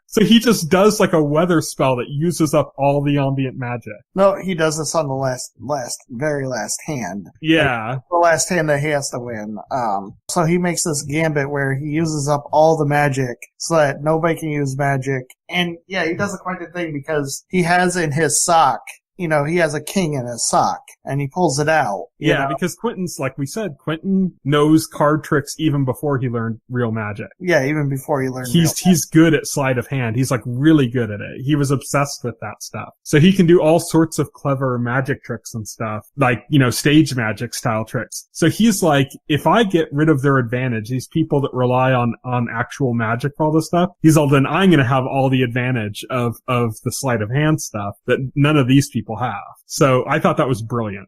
So he just does like a weather spell that uses up all the ambient magic. No, he does this on the very last hand. Yeah. Like, the last hand that he has to win. So he makes this gambit where he uses up all the magic so that nobody can use magic. And yeah, he does a quite good thing because he has in his sock, he has a king in his sock, and he pulls it out. Yeah, because Quentin's, like we said, Quentin knows card tricks even before he learned real magic. Yeah, even before he learned He's good at sleight of hand. He's, like, really good at it. He was obsessed with that stuff. So he can do all sorts of clever magic tricks and stuff, like, stage magic style tricks. So he's like, if I get rid of their advantage, these people that rely on actual magic for all this stuff, then I'm gonna have all the advantage of the sleight of hand stuff that none of these people have. So I thought that was brilliant.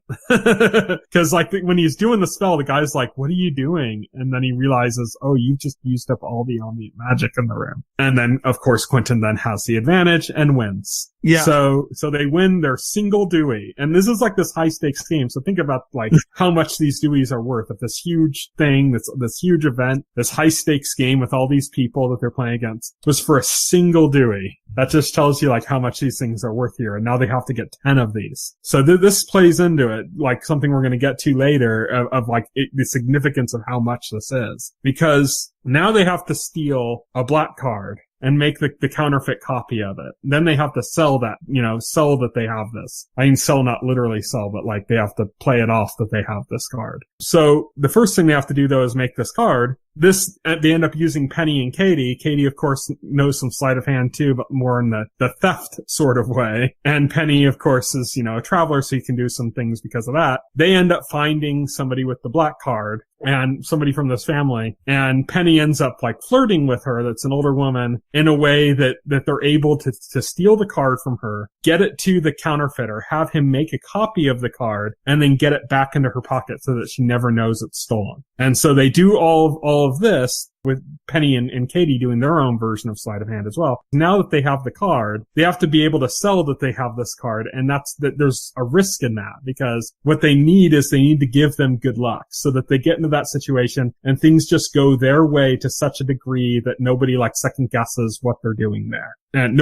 Cause like when he's doing the spell, the guy's like, what are you doing? And then he realizes, oh, you just used up all the ambient magic in the room. And then of course Quentin then has the advantage and wins. Yeah. So they win their single Dewey. And this is like this high stakes game. So think about like how much these Deweys are worth. If this huge thing, this huge event, this high stakes game with all these people that they're playing against was for a single Dewey. That just tells you like how much these things are worth here. And now they have to get 10 of these. So this plays into it, like something we're going to get to later of like the significance of how much this is. Because now they have to steal a black card and make the counterfeit copy of it. Then they have to sell that, sell that they have this. I mean, sell, not literally sell, but like they have to play it off that they have this card. So the first thing they have to do though is make this card. They end up using Penny and Katie. Katie, of course, knows some sleight of hand too, but more in the theft sort of way. And Penny, of course, is, a traveler, so he can do some things because of that. They end up finding somebody with the black card and somebody from this family. And Penny ends up like flirting with her. That's an older woman in a way that they're able to steal the card from her, get it to the counterfeiter, have him make a copy of the card, and then get it back into her pocket so that she never knows it's stolen. And so they do all of this with Penny and Katie doing their own version of sleight of hand as well. Now that they have the card, they have to be able to sell that they have this card, and there's a risk in that, because what they need to give them good luck so that they get into that situation and things just go their way to such a degree that nobody like second guesses what they're doing there. And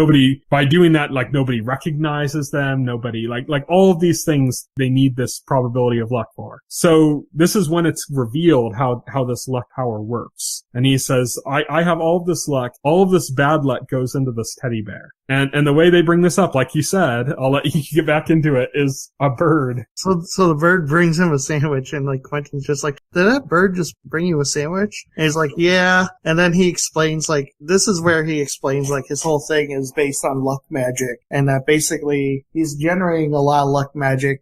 by doing that, like nobody recognizes them, nobody like all of these things they need this probability of luck for. So this is when it's revealed how this luck power works. And he says, I have all of this luck, all of this bad luck goes into this teddy bear. And the way they bring this up, like you said, I'll let you get back into it, is a bird. So the bird brings him a sandwich, and like Quentin's just like, did that bird just bring you a sandwich? And he's like, yeah. And then he explains, like, this is where he explains, like, his whole thing is based on luck magic, and that basically he's generating a lot of luck magic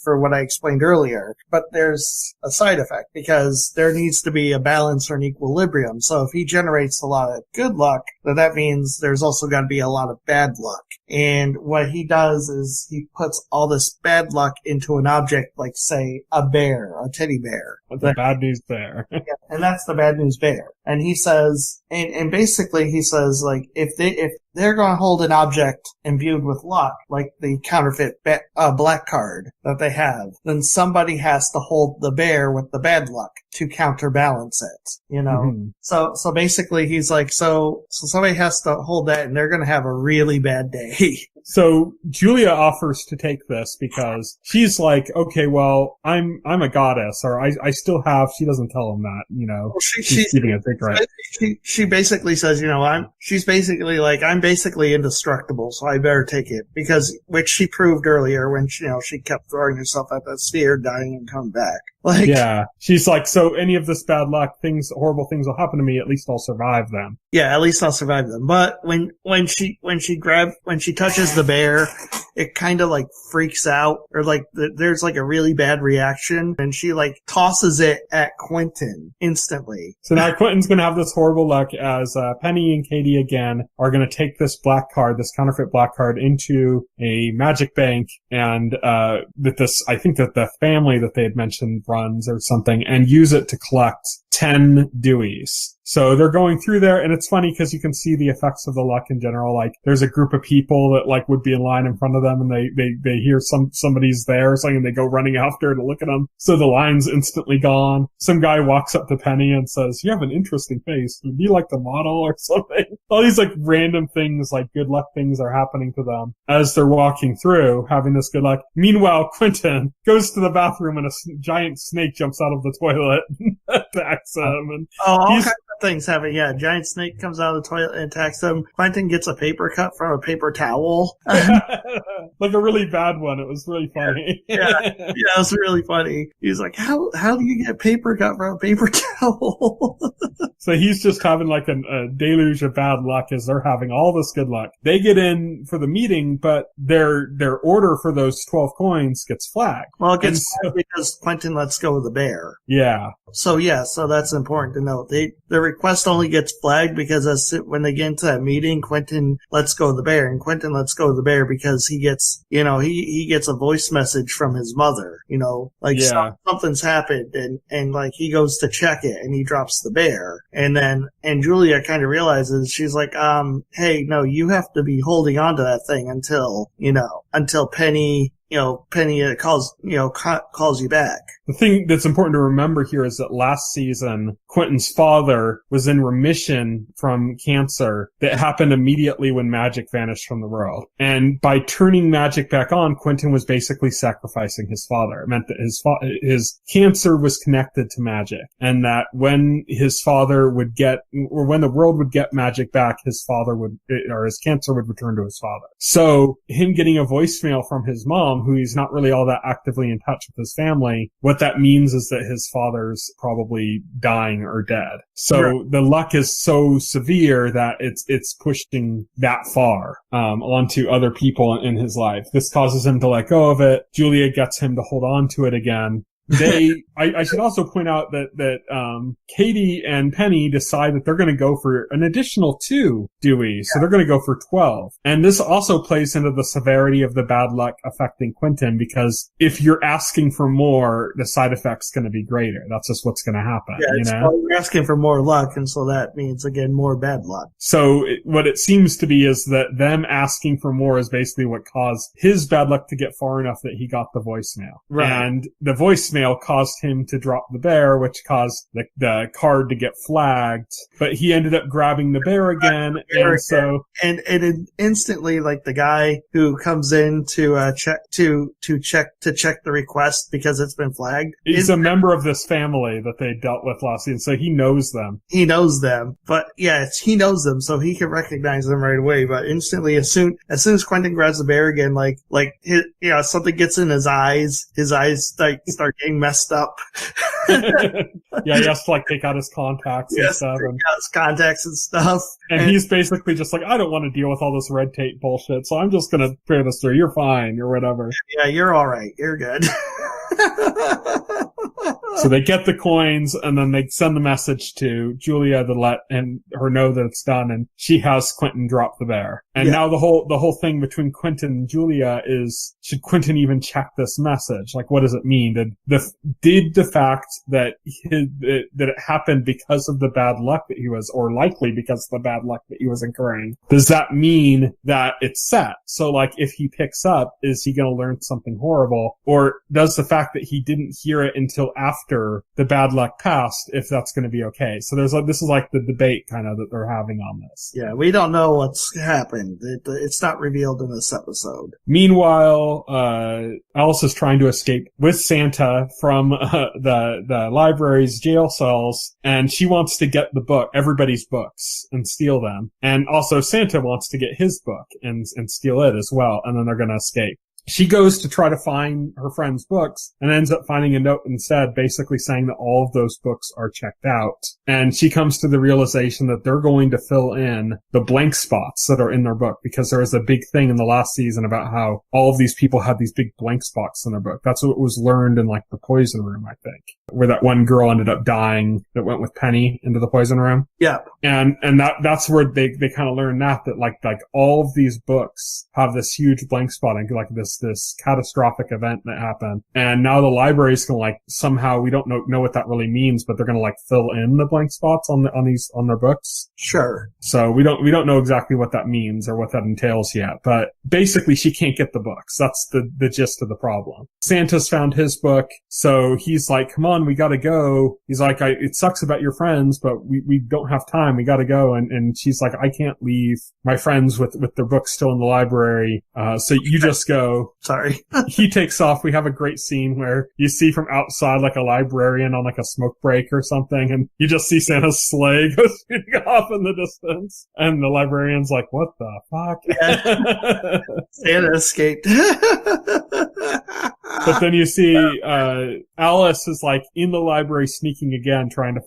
for what I explained earlier. But there's a side effect, because there needs to be a balance or an equilibrium. So if he generates a lot of good luck, then that means there's also got to be a lot of bad luck. And what he does is he puts all this bad luck into an object, like, say, a bear, a teddy bear. The bad news bear. Yeah, and that's the bad news bear. And he says, and basically he says, like, if they're going to hold an object imbued with luck, like the counterfeit black card that they have, then somebody has to hold the bear with the bad luck to counterbalance it, Mm-hmm. So basically he's like, so somebody has to hold that, and they're going to have a really bad day. So Julia offers to take this because she's like, okay, well, I'm a goddess, or I still have, she doesn't tell him that, Well, she's keeping it secret. She basically says, she's basically like, I'm basically indestructible, so I better take it, which she proved earlier when she kept throwing herself at that sphere, dying and coming back. Like, yeah, she's like, so any of this bad luck, horrible things will happen to me, at least I'll survive them. Yeah, at least I'll survive them. But when she touches the bear, it kind of like freaks out, or like there's like a really bad reaction, and she like tosses it at Quentin instantly. So now Quentin's going to have this horrible luck as Penny and Katie again are going to take this black card, this counterfeit black card, into a magic bank, and I think that the family that they had mentioned runs or something, and use it to collect 10 Deweys. So they're going through there, and it's funny because you can see the effects of the luck in general. Like, there's a group of people that like would be in line in front of them, and they hear somebody's there or something, and they go running after to look at them. So the line's instantly gone. Some guy walks up to Penny and says, "You have an interesting face. Would you like the model or something?" All these like random things, like good luck things, are happening to them as they're walking through, having this good luck. Meanwhile, Quentin goes to the bathroom, and a giant snake jumps out of the toilet and attacks him. And all kinds of things happen. Yeah, a giant snake comes out of the toilet and attacks him. Quentin gets a paper cut from a paper towel. Like a really bad one. It was really funny. Yeah, it was really funny. He's like, how do you get paper cut from a paper towel? So he's just having like a deluge of bad luck as they're having all this good luck. They get in for the meeting, but their order for those 12 coins gets flagged. Well, it gets flagged because Quentin lets go of the bear. Yeah. So that's important to note. The request only gets flagged because when they get into that meeting, Quentin lets go of the bear, and Quentin lets go of the bear because he gets, he gets a voice message from his mother, like something's happened, and like he goes to check it and he drops the bear. And Julia kind of realizes, she's like, hey, no, you have to be holding on to that thing until Penny calls you back. The thing that's important to remember here is that last season, Quentin's father was in remission from cancer that happened immediately when magic vanished from the world. And by turning magic back on, Quentin was basically sacrificing his father. It meant that his cancer was connected to magic, and that when his father would get, or when the world would get magic back, his cancer would return to his father. So him getting a voicemail from his mom, who he's not really all that actively in touch with his family, what that means is that his father's probably dying or dead. So the luck is so severe that it's pushing that far onto other people in his life. This causes him to let go of it. Julia gets him to hold on to it again. I should also point out that Katie and Penny decide that they're going to go for an additional 2 Dewey. So they're going to go for 12. And this also plays into the severity of the bad luck affecting Quentin, because if you're asking for more, the side effect's going to be greater. That's just what's going to happen. Yeah, you're asking for more luck, and so that means, again, more bad luck. So what it seems to be is that them asking for more is basically what caused his bad luck to get far enough that he got the voicemail. Right. And the voicemail caused him to drop the bear, which caused the card to get flagged. But he ended up grabbing the bear again, and instantly, like, the guy who comes in to check the request because it's been flagged. He's a member of this family that they dealt with last season, so he knows them. He knows them, but he knows them, so he can recognize them right away. But instantly, as soon as Quentin grabs the bear again, something gets in his eyes start getting messed up. Yeah, he has to take out his contacts and stuff. And he's basically just like, I don't want to deal with all this red tape bullshit, so I'm just gonna clear this through. You're fine, or whatever. Yeah, you're alright. You're good. So they get the coins, and then they send the message to Julia to let her know that it's done, and she has Quentin drop the bear. And now the whole thing between Quentin and Julia is, should Quentin even check this message? Like, what does it mean? Did the fact that it happened because of the bad luck that he was, or likely because of the bad luck that he was incurring, does that mean that it's set? So, if he picks up, is he going to learn something horrible? Or does the fact that he didn't hear it until after the bad luck passed, if that's going to be okay? So this is the debate kind of that they're having on this. Yeah, we don't know what's happened. It's not revealed in this episode. Meanwhile, Alice is trying to escape with Santa from the library's jail cells, and she wants to get everybody's books, and steal them. And also Santa wants to get his book and steal it as well, and then they're going to escape. She goes to try to find her friend's books and ends up finding a note instead, basically saying that all of those books are checked out. And she comes to the realization that they're going to fill in the blank spots that are in their book, because there was a big thing in the last season about how all of these people had these big blank spots in their book. That's what was learned in the poison room, I think. where that one girl ended up dying that went with Penny into the poison room. Yeah. And that's where they kind of learned that like all of these books have this huge blank spot and like this catastrophic event that happened. And now the library's gonna like somehow, we don't know what that really means, but they're gonna like fill in the blank spots on their books. Sure. So we don't know exactly what that means or what that entails yet, but basically she can't get the books. That's the gist of the problem. Santa's found his book, so he's like, come on, we gotta go. He's like, it sucks about your friends, but we don't have time. We gotta go. And she's like, I can't leave my friends with their books still in the library. So you just go. Sorry. He takes off. We have a great scene where you see from outside like a librarian on like a smoke break or something, and you just see Santa's sleigh go shooting off in the distance. And the librarian's like, what the fuck? Yeah. Santa escaped. But then you see, Alice is like in the library sneaking again, trying to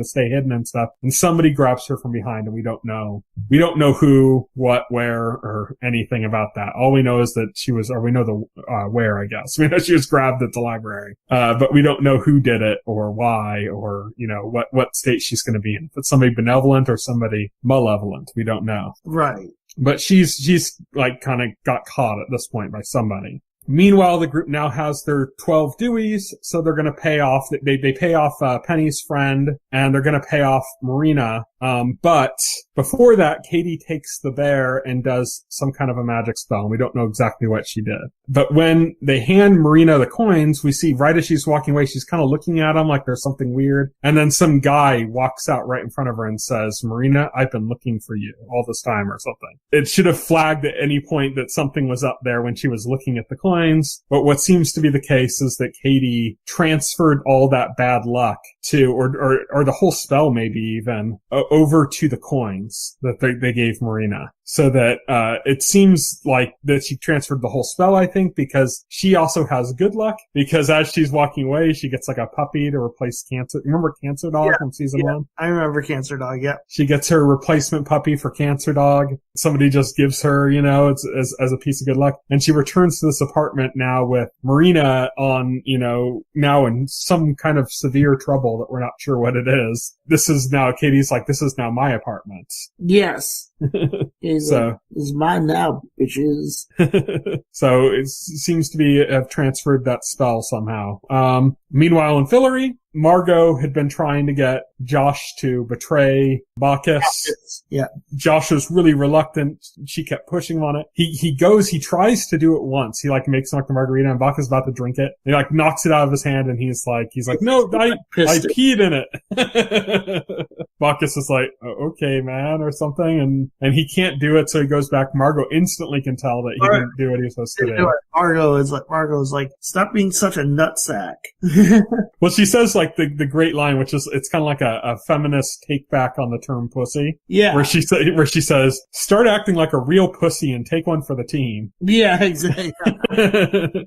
stay hidden and stuff. And somebody grabs her from behind, and we don't know who, what, where, or anything about that. All we know is that we know the, where, I guess. We know she was grabbed at the library. But we don't know who did it or why or, what state she's going to be in. If it's somebody benevolent or somebody malevolent, we don't know. Right. But she's like kind of got caught at this point by somebody. Meanwhile, the group now has their 12 Deweys, so they're going to pay off, they pay off Penny's friend, and they're going to pay off Marina. But before that, Katie takes the bear and does some kind of a magic spell, and we don't know exactly what she did. But when they hand Marina the coins, we see right as she's walking away, she's kind of looking at them like there's something weird. And then some guy walks out right in front of her and says, Marina, I've been looking for you all this time, or something. It should have flagged at any point that something was up there when she was looking at the coins. But what seems to be the case is that Katie transferred all that bad luck to, or the whole spell maybe even, over to the coins that they gave Marina. So that, it seems like that she transferred the whole spell, I think, because she also has good luck, because as she's walking away, she gets like a puppy to replace Cancer. Remember Cancer Dog from season 1? I remember Cancer Dog, yeah. She gets her replacement puppy for Cancer Dog. Somebody just gives her, it's as a piece of good luck. And she returns to this apartment now with Marina on, now in some kind of severe trouble that we're not sure what it is. Katie's like, this is now my apartment. Yes. It's mine now, bitches. So it seems to have transferred that spell somehow. Meanwhile in Fillory, Margot had been trying to get Josh to betray Bacchus. Yeah. Josh was really reluctant. She kept pushing on it. He tries to do it once. He makes him like the margarita, and Bacchus is about to drink it. He knocks it out of his hand, and he's like, no, I peed in it. Bacchus is like, oh, okay, man, or something, and he can't do it, so he goes back. Margot instantly can tell that he didn't do what he was supposed to do. Margot is like, stop being such a nutsack. Well, she says the great line, which is, it's kind of like a feminist take back on the term pussy. Yeah. Where she says, start acting like a real pussy and take one for the team. Yeah, exactly.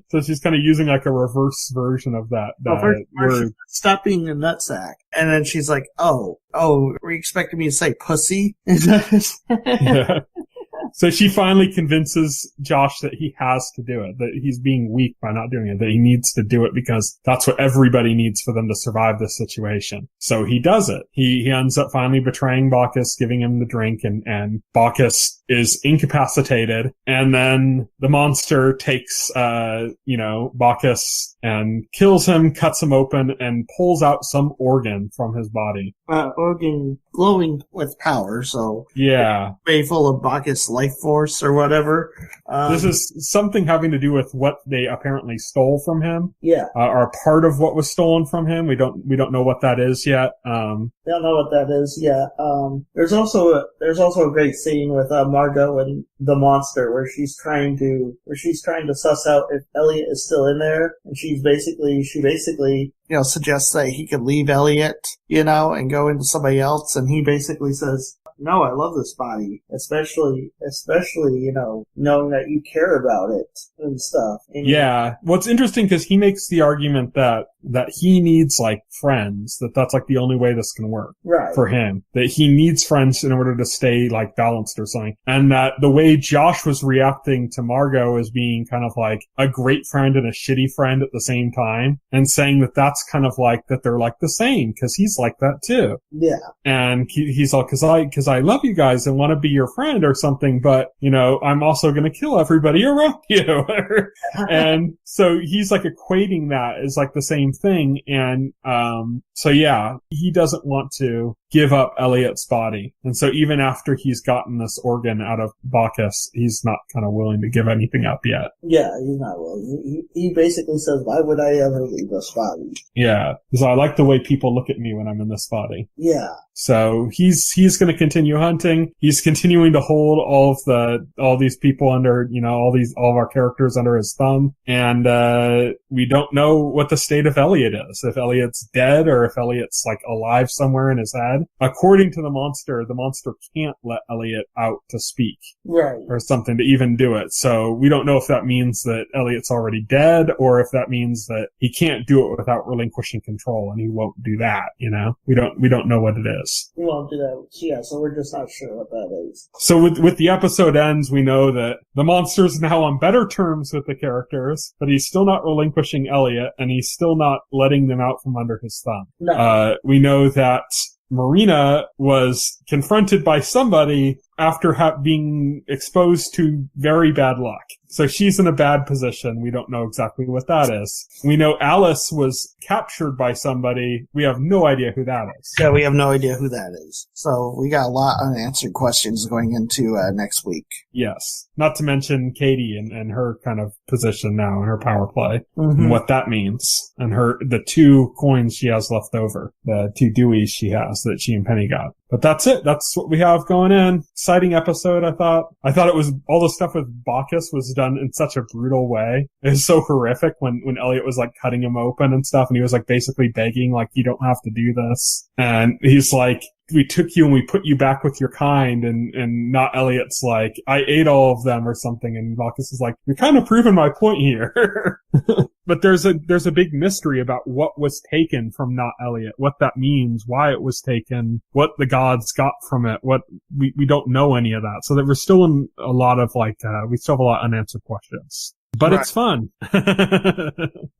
So she's kind of using like a reverse version of that word. Stop being a nutsack. And then she's like, oh, were you expecting me to say pussy? Yeah. So she finally convinces Josh that he has to do it, that he's being weak by not doing it, that he needs to do it because that's what everybody needs for them to survive this situation. So he does it. He ends up finally betraying Bacchus, giving him the drink, and Bacchus is incapacitated. And then the monster takes, Bacchus and kills him, cuts him open, and pulls out some organ from his body. Organ glowing with power, so. Yeah. Very full of Bacchus life force or whatever. This is something having to do with what they apparently stole from him. Yeah. Or part of what was stolen from him. We don't know what that is yet. We don't know what that is yet. There's also a great scene with Margot and the monster where she's trying to suss out if Elliot is still in there, and she basically suggests that he could leave Elliot, and go into somebody else, and he basically says, no, I love this body, especially, knowing that you care about it and stuff. And yeah. What's interesting, because he makes the argument that he needs, like, friends, that's, like, the only way this can work. Right. For him. That he needs friends in order to stay, like, balanced or something. And that the way Josh was reacting to Margot as being kind of like a great friend and a shitty friend at the same time, and saying that that's kind of like, that they're like the same, because he's like that too. Yeah. And he's like, cause I love you guys and want to be your friend or something, but, I'm also going to kill everybody around you. And so he's like equating that as like the same thing. And, so yeah, he doesn't want to give up Elliot's body. And so even after he's gotten this organ out of Bacchus, he's not kind of willing to give anything up yet. Yeah, he's not willing. He basically says, why would I ever leave this body? Yeah, because I like the way people look at me when I'm in this body. Yeah. So he's going to continue hunting. He's continuing to hold all these people under, all of our characters under his thumb. And, we don't know what the state of Elliot is. If Elliot's dead or if Elliot's like alive somewhere in his head. According to the monster can't let Elliot out to speak. Right. Or something to even do it. So we don't know if that means that Elliot's already dead or if that means that he can't do it without relinquishing control, and he won't do that, We don't know what it is. He won't do that. Yeah, so we're just not sure what that is. So with the episode ends, we know that the monster's now on better terms with the characters, but he's still not relinquishing Elliot, and he's still not letting them out from under his thumb. No. We know that Marina was confronted by somebody after being exposed to very bad luck. So she's in a bad position. We don't know exactly what that is. We know Alice was captured by somebody. We have no idea who that is. Yeah, we have no idea who that is. So we got a lot of unanswered questions going into next week. Yes. Not to mention Katie and her kind of position now and her power play. And what that means. And the 2 coins she has left over. The 2 Deweys she has that she and Penny got. But that's it. That's what we have going in. Exciting episode, I thought. I thought it was, all the stuff with Bacchus was done in such a brutal way. It was so horrific when Elliot was like cutting him open and stuff, and he was like basically begging, like, you don't have to do this. And he's like, we took you and we put you back with your kind, and not Elliot's like, I ate all of them or something, and Bacchus is like, you're kind of proving my point here. But there's a big mystery about what was taken from not Elliot, what that means, why it was taken, what the gods got from it, what we don't know any of that. So that we're still in a lot of we still have a lot of unanswered questions. But It's fun.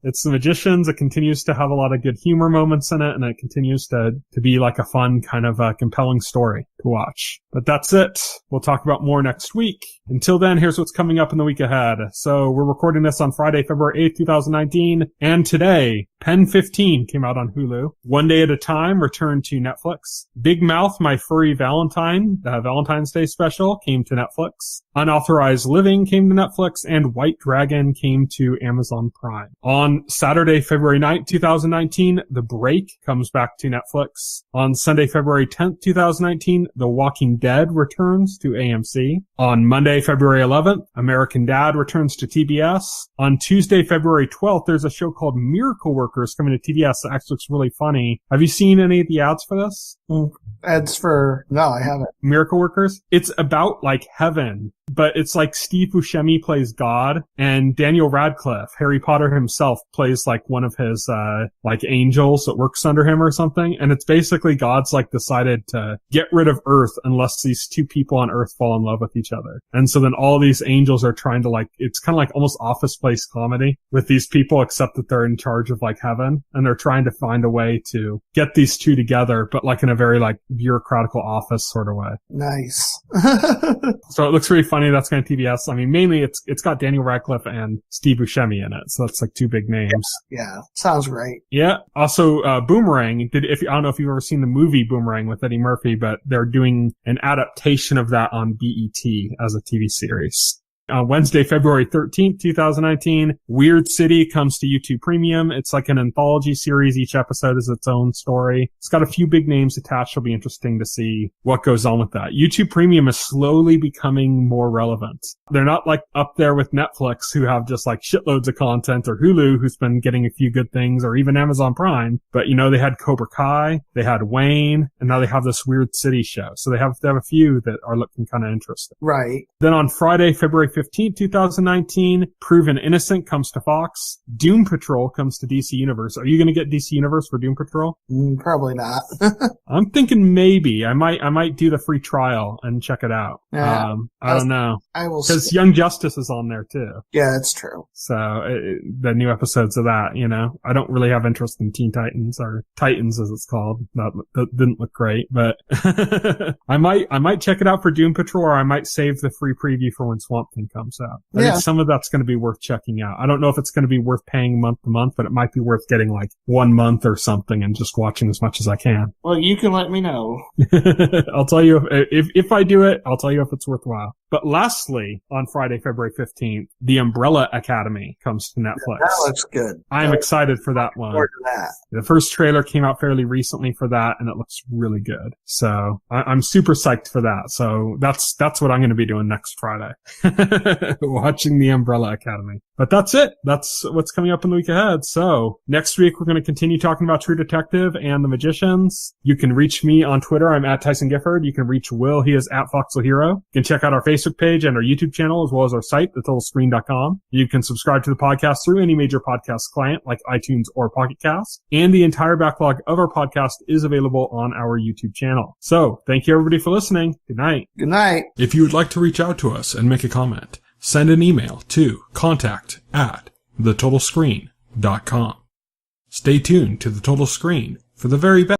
It's the Magicians. It continues to have a lot of good humor moments in it, and it continues to be like a fun kind of compelling story to watch. But that's it. We'll talk about more next week. Until then, here's what's coming up in the week ahead. So we're recording this on Friday, February 8th, 2019. And today, Pen 15 came out on Hulu. One Day at a Time returned to Netflix. Big Mouth, My Furry Valentine, the Valentine's Day special, came to Netflix. Unauthorized Living came to Netflix, and White Dragon came to Amazon Prime. On Saturday, February 9th, 2019, The Break comes back to Netflix. On Sunday, February 10th, 2019, The Walking Dead returns to AMC. On Monday, February 11th, American Dad returns to TBS. On Tuesday, February 12th, there's a show called Miracle Workers coming to TBS that actually looks really funny. Have you seen any of the ads for this? Ads for... No, I haven't. Miracle Workers? It's about, like, heaven. But it's like Steve Buscemi plays God, and Daniel Radcliffe, Harry Potter himself, plays like one of his, like angels that works under him or something. And it's basically God's like decided to get rid of Earth unless these 2 people on Earth fall in love with each other. And so then all these angels are trying to like, it's kind of like almost Office Space comedy with these people, except that they're in charge of like heaven, and they're trying to find a way to get these 2 together, but like in a very like bureaucratical office sort of way. Nice. So it looks really funny. That's kind of TBS. I mean, mainly it's got Daniel Radcliffe and Steve Buscemi in it. So that's like 2 big names. Yeah. Sounds great. Yeah. Also, Boomerang I don't know if you've ever seen the movie Boomerang with Eddie Murphy, but they're doing an adaptation of that on BET as a TV series. On Wednesday, February 13th, 2019, Weird City comes to YouTube Premium. It's like an anthology series. Each episode is its own story. It's got a few big names attached. It'll be interesting to see what goes on with that. YouTube Premium is slowly becoming more relevant. They're not like up there with Netflix, who have just like shitloads of content, or Hulu, who's been getting a few good things, or even Amazon Prime. But, you know, they had Cobra Kai, they had Wayne, and now they have this Weird City show. So they have a few that are looking kind of interesting. Right. Then on Friday, February 15th, 2019, Proven Innocent comes to Fox. Doom Patrol comes to DC Universe. Are you going to get DC Universe for Doom Patrol? Probably not. I'm thinking maybe. I might do the free trial and check it out. Yeah, I don't know. I will. Because Young Justice is on there too. Yeah, that's true. So the new episodes of that, you know, I don't really have interest in Teen Titans, or Titans as it's called. That didn't look great, but I might check it out for Doom Patrol, or I might save the free preview for when Swamp Thing comes out. I think some of that's going to be worth checking out. I don't know if it's going to be worth paying month to month, but it might be worth getting like 1 month or something and just watching as much as I can. Well, you can let me know. I'll tell you if I do it, I'll tell you if it's worthwhile. But lastly, on Friday, February 15th, The Umbrella Academy comes to Netflix. That looks good. I'm excited for that one. The first trailer came out fairly recently for that, and it looks really good. So I'm super psyched for that. So that's what I'm going to be doing next Friday. Watching The Umbrella Academy. But that's it. That's what's coming up in the week ahead. So next week, we're going to continue talking about True Detective and The Magicians. You can reach me on Twitter. I'm at Tyson Gifford. You can reach Will. He is at Foxel Hero. You can check out our Facebook page and our YouTube channel, as well as our site, thetotalscreen.com. You can subscribe to the podcast through any major podcast client like iTunes or Pocket Cast. And the entire backlog of our podcast is available on our YouTube channel. So thank you everybody for listening. Good night. Good night. If you would like to reach out to us and make a comment, send an email to contact@thetotalscreen.com. Stay tuned to The Total Screen for the very best.